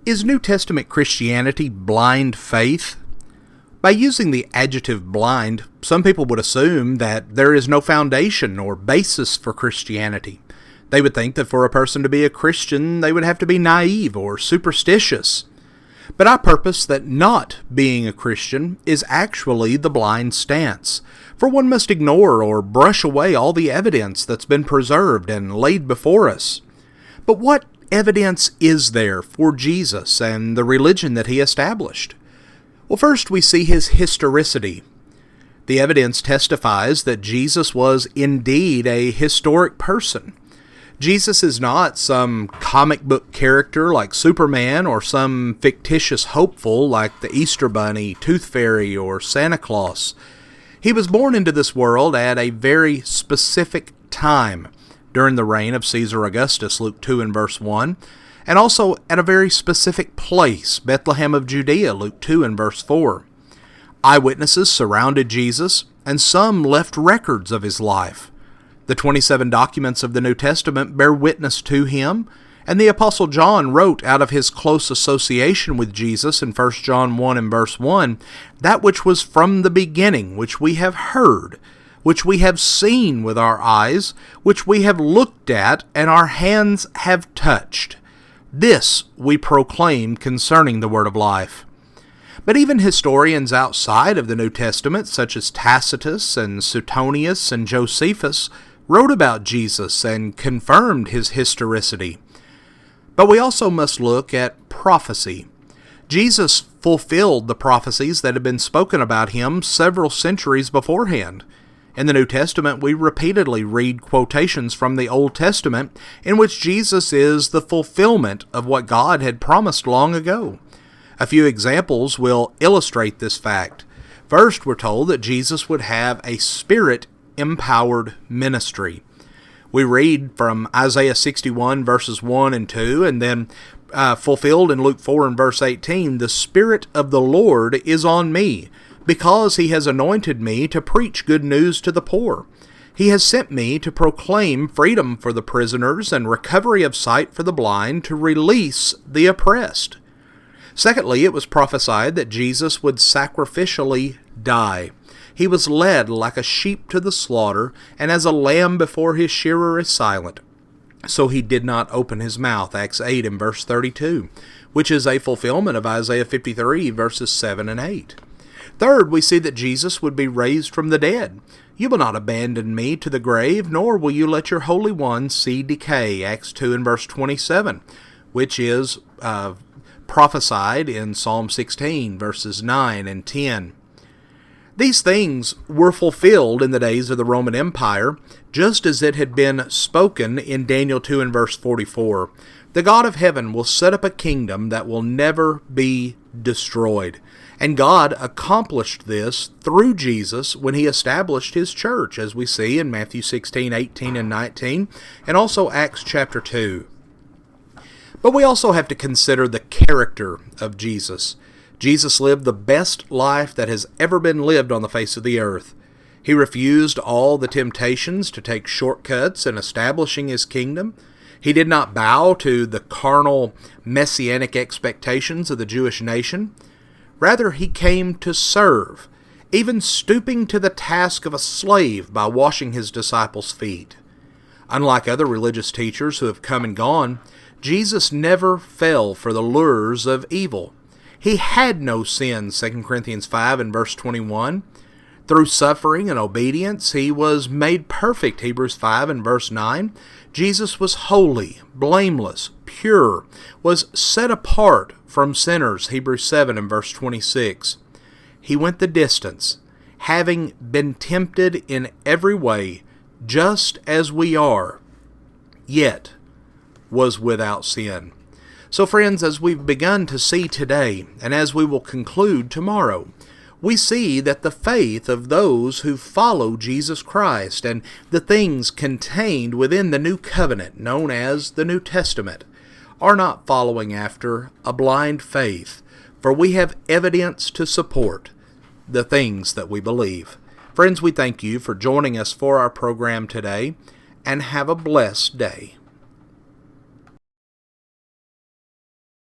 Is New Testament Christianity blind faith? By using the adjective blind, some people would assume that there is no foundation or basis for Christianity. They would think that for a person to be a Christian, they would have to be naive or superstitious. But I purpose that not being a Christian is actually the blind stance, for one must ignore or brush away all the evidence that's been preserved and laid before us. But what evidence is there for Jesus and the religion that he established? Well, first we see his historicity. The evidence testifies that Jesus was indeed a historic person. Jesus is not some comic book character like Superman or some fictitious hopeful like the Easter Bunny, Tooth Fairy, or Santa Claus. He was born into this world at a very specific time during the reign of Caesar Augustus, Luke 2 and verse 1, and also at a very specific place, Bethlehem of Judea, Luke 2 and verse 4. Eyewitnesses surrounded Jesus, and some left records of his life. The 27 documents of the New Testament bear witness to him, and the Apostle John wrote out of his close association with Jesus in 1 John 1 and verse 1, that which was from the beginning, which we have heard, which we have seen with our eyes, which we have looked at, and our hands have touched. This we proclaim concerning the word of life. But even historians outside of the New Testament, such as Tacitus and Suetonius and Josephus, wrote about Jesus and confirmed his historicity. But we also must look at prophecy. Jesus fulfilled the prophecies that had been spoken about him several centuries beforehand. In the New Testament, we repeatedly read quotations from the Old Testament in which Jesus is the fulfillment of what God had promised long ago. A few examples will illustrate this fact. First, we're told that Jesus would have a Spirit-empowered ministry. We read from Isaiah 61 verses 1 and 2, and then fulfilled in Luke 4 and verse 18, "The Spirit of the Lord is on me, because he has anointed me to preach good news to the poor. He has sent me to proclaim freedom for the prisoners and recovery of sight for the blind, to release the oppressed." Secondly, it was prophesied that Jesus would sacrificially die. He was led like a sheep to the slaughter, and as a lamb before his shearer is silent, so he did not open his mouth, Acts 8 and verse 32, which is a fulfillment of Isaiah 53 verses 7 and 8. Third, we see that Jesus would be raised from the dead. "You will not abandon me to the grave, nor will you let your Holy One see decay," Acts 2 and verse 27, which is prophesied in Psalm 16 verses 9 and 10. These things were fulfilled in the days of the Roman Empire, just as it had been spoken in Daniel 2 and verse 44. The God of heaven will set up a kingdom that will never be destroyed. And God accomplished this through Jesus when he established his church, as we see in Matthew 16, 18, and 19, and also Acts chapter 2. But we also have to consider the character of Jesus. Jesus lived the best life that has ever been lived on the face of the earth. He refused all the temptations to take shortcuts in establishing his kingdom. He did not bow to the carnal, messianic expectations of the Jewish nation. Rather, he came to serve, even stooping to the task of a slave by washing his disciples' feet. Unlike other religious teachers who have come and gone, Jesus never fell for the lures of evil. He had no sin, 2 Corinthians 5 and verse 21. Through suffering and obedience, he was made perfect, Hebrews 5 and verse 9. Jesus was holy, blameless, pure, was set apart from sinners, Hebrews 7 and verse 26. He went the distance, having been tempted in every way, just as we are, yet was without sin. So friends, as we've begun to see today, and as we will conclude tomorrow, we see that the faith of those who follow Jesus Christ and the things contained within the new covenant known as the New Testament are not following after a blind faith, for we have evidence to support the things that we believe. Friends, we thank you for joining us for our program today, and have a blessed day.